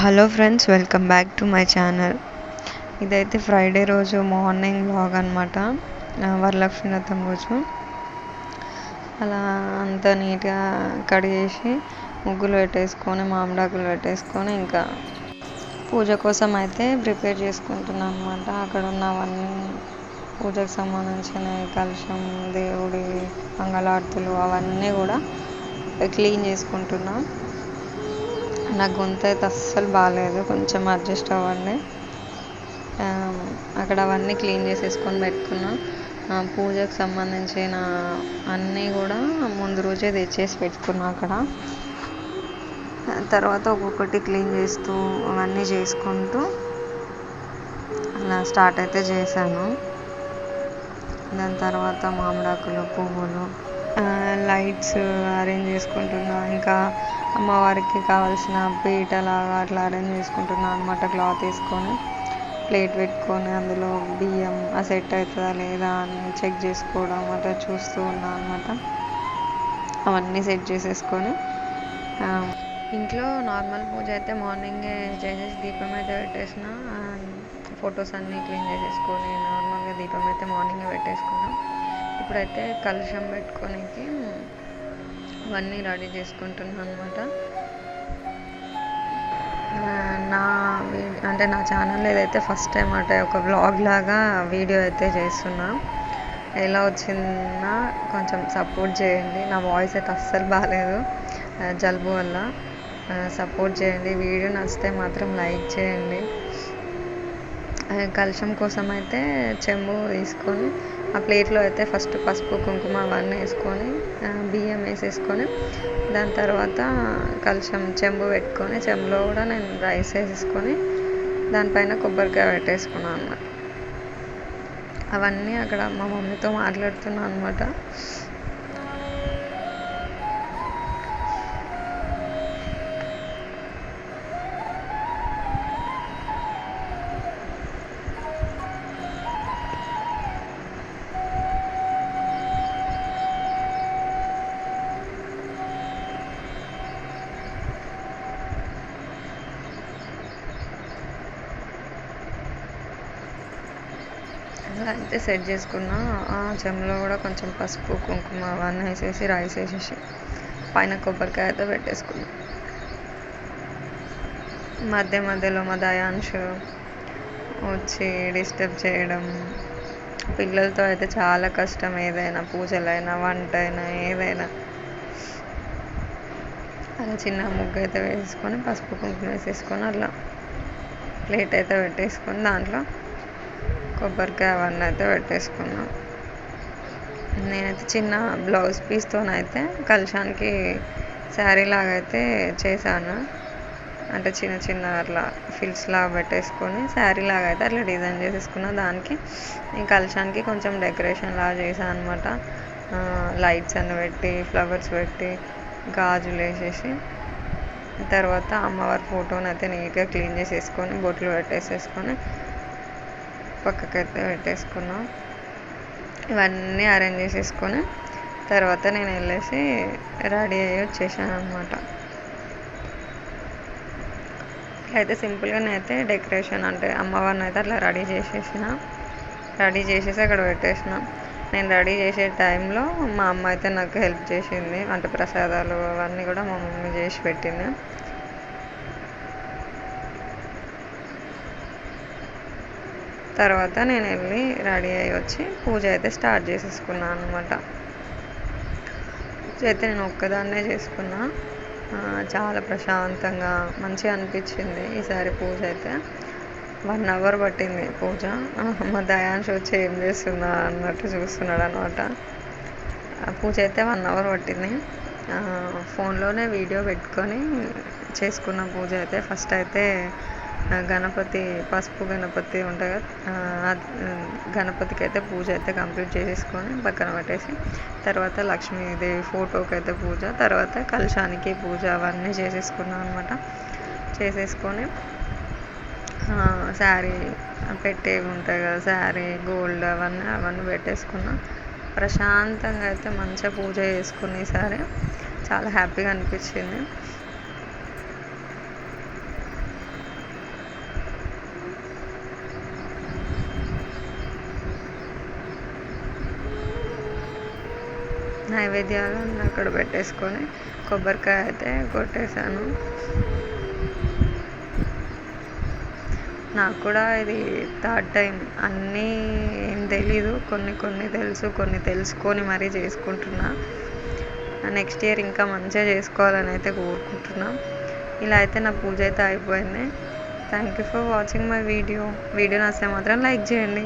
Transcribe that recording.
Hello friends, welcome back to my channel. ఇదైతే Friday రోజు morning vlog అనమాట. వరలక్ష్మి వ్రతం రోజు అలా అంతా నీట్గా కడిగేసి ముగ్గులు పెట్టేసుకొని మామిడాకులు పెట్టేసుకొని ఇంకా పూజ కోసం అయితే ప్రిపేర్ చేసుకుంటున్నాను అనమాట. అక్కడ ఉన్నవన్నీ పూజకు సంబంధించిన కలశం, దేవుడి మంగళారతులు అవన్నీ కూడా క్లీన్ చేసుకుంటున్నాం. నా గొంతు అయితే అస్సలు బాగాలేదు, కొంచెం అడ్జస్ట్ అవ్వండి. అక్కడ అవన్నీ క్లీన్ చేసేసుకొని పెట్టుకున్నా. పూజకు సంబంధించిన అన్నీ కూడా ముందు రోజే తెచ్చేసి పెట్టుకున్నా. అక్కడ తర్వాత ఒక్కొక్కటి క్లీన్ చేస్తూ అవన్నీ చేసుకుంటూ అలా స్టార్ట్ అయితే చేశాను. దాని తర్వాత మామిడాకులు, పువ్వులు, లైట్స్ అరేంజ్ చేసుకుంటున్నా. ఇంకా అమ్మవారికి కావాల్సిన పీటలాగా అట్లా అరేంజ్ చేసుకుంటున్నాను అనమాట. క్లాత్ వేసుకొని ప్లేట్ పెట్టుకొని అందులో బియ్యం సెట్ అవుతుందా లేదా అని చెక్ చేసుకోవడం అట్లా చూస్తూ ఉన్నాను అనమాట. అవన్నీ సెట్ చేసేసుకొని ఇంట్లో నార్మల్ పూజ అయితే మార్నింగే చేసేసి దీపం అయితే పెట్టేసిన. ఫొటోస్ అన్నీ క్లీన్ చేసేసుకొని నార్మల్గా దీపం అయితే మార్నింగే పెట్టేసుకున్నాం. ఇప్పుడైతే కలశం పెట్టుకోనికి అవన్నీ రెడీ చేసుకుంటున్నాను అనమాట. నా ఛానల్ ఏదైతే ఫస్ట్ టైం ఒక వ్లాగ్ లాగా వీడియో అయితే చేస్తున్నా. ఎలా వచ్చిందా కొంచెం సపోర్ట్ చేయండి. నా వాయిస్ అయితే అస్సలు బాగాలేదు, జలుబు వల్ల. సపోర్ట్ చేయండి. వీడియో నచ్చితే మాత్రం లైక్ చేయండి. కలశం కోసం అయితే చెంబు తీసుకొని ఆ ప్లేట్లో అయితే ఫస్ట్ పసుపు, కుంకుమ అవన్నీ వేసుకొని బియ్యం వేసేసుకొని దాని తర్వాత కలశం చెంబు పెట్టుకొని చెంబులో కూడా నేను రైస్ వేసేసుకొని దానిపైన కొబ్బరికాయ పెట్టేసుకున్నాను అన్నమాట. అవన్నీ అక్కడ మా మమ్మీతో మాట్లాడుతున్నాను అనమాట. అలా అయితే సెట్ చేసుకున్నా. ఆ చెంబులో కూడా కొంచెం పసుపు, కుంకుమ అవన్నీ వేసేసి రైస్ వేసేసి పైన కొబ్బరికాయ అయితే పెట్టేసుకున్నాం. మధ్యలో మా దయాంశు వచ్చి డిస్టర్బ్ చేయడం. పిల్లలతో అయితే చాలా కష్టం, ఏదైనా పూజలైనా వంట అయినా ఏదైనా. అలా చిన్న ముగ్గు అయితే వేసుకొని పసుపు, కుంకుమ వేసేసుకొని అట్లా ప్లేట్ అయితే పెట్టేసుకొని దాంట్లో కొబ్బరికాయ అవన్నీ అయితే పెట్టేసుకున్నాం. నేనైతే చిన్న బ్లౌజ్ పీస్తోనైతే కలశానికి శారీ లాగా అయితే చేశాను. అంటే చిన్న చిన్న అట్లా ఫిల్స్ లాగా పెట్టేసుకొని శారీ లాగా అయితే అట్లా డిజైన్ చేసేసుకున్నా. దానికి నేను కలశానికి కొంచెం డెకరేషన్ లాగా చేశాను అనమాట. లైట్స్ అన్ని పెట్టి, ఫ్లవర్స్ పెట్టి, గాజులు వేసేసి తర్వాత అమ్మవారి ఫోటోని అయితే నీట్గా క్లీన్ చేసేసుకొని బొట్లు పెట్టేసేసుకొని పక్కకైతే పెట్టేసుకున్నాం. ఇవన్నీ అరేంజ్ చేసేసుకొని తర్వాత నేను వెళ్ళేసి రెడీ అయ్యి వచ్చేసాను అనమాట. అయితే సింపుల్గా నేనైతే డెకరేషన్ అంటే అమ్మవారిని అయితే అట్లా రెడీ చేసేసి అక్కడ పెట్టేసిన. నేను రెడీ చేసే టైంలో మా అమ్మ అయితే నాకు హెల్ప్ చేసింది. అంటే ప్రసాదాలు అవన్నీ కూడా మా మమ్మీ చేసి పెట్టింది. తర్వాత నేను వెళ్ళి రెడీ అయ్యి వచ్చి పూజ అయితే స్టార్ట్ చేసేసుకున్నాను అనమాట. పూజ అయితే నేను ఒక్కదాన్నే చేసుకున్నా. చాలా ప్రశాంతంగా మంచిగా అనిపించింది. ఈసారి పూజ అయితే 1 అవర్ పట్టింది పూజ. మా దయాంశ్ వచ్చి ఏం చేస్తున్నా అన్నట్టు చూస్తున్నాడు అనమాట. పూజ అయితే 1 అవర్ పట్టింది. ఫోన్లోనే వీడియో పెట్టుకొని చేసుకున్న పూజ అయితే ఫస్ట్ అయితే గణపతి పసుపు గణపతి ఉంటుంది కదా, గణపతికి అయితే పూజ అయితే కంప్లీట్ చేసేసుకొని పక్కన పెట్టేసి తర్వాత లక్ష్మీదేవి ఫోటోకి అయితే పూజ, తర్వాత కలశానికి పూజ అవన్నీ చేసేసుకున్నాం అనమాట. చేసేసుకొని శారీ పెట్టేవి ఉంటాయి కదా, శారీ గోల్డ్ అవన్నీ పెట్టేసుకున్నా. ప్రశాంతంగా అయితే మంచిగా పూజ చేసుకుని ఈసారి చాలా హ్యాపీగా అనిపించింది. నైవేద్యాలు అక్కడ పెట్టేసుకొని కొబ్బరికాయ అయితే కొట్టేశాను. నాకు కూడా ఇది థర్డ్ టైం. అన్నీ ఏం తెలీదు, కొన్ని తెలుసు, కొన్ని తెలుసుకొని మరీ చేసుకుంటున్నా. నెక్స్ట్ ఇయర్ ఇంకా మంచిగా చేసుకోవాలని అయితే కోరుకుంటున్నా. ఇలా అయితే నా పూజ అయితే అయిపోయింది. Thank you for watching my video నచ్చితే మాత్రం లైక్ చేయండి.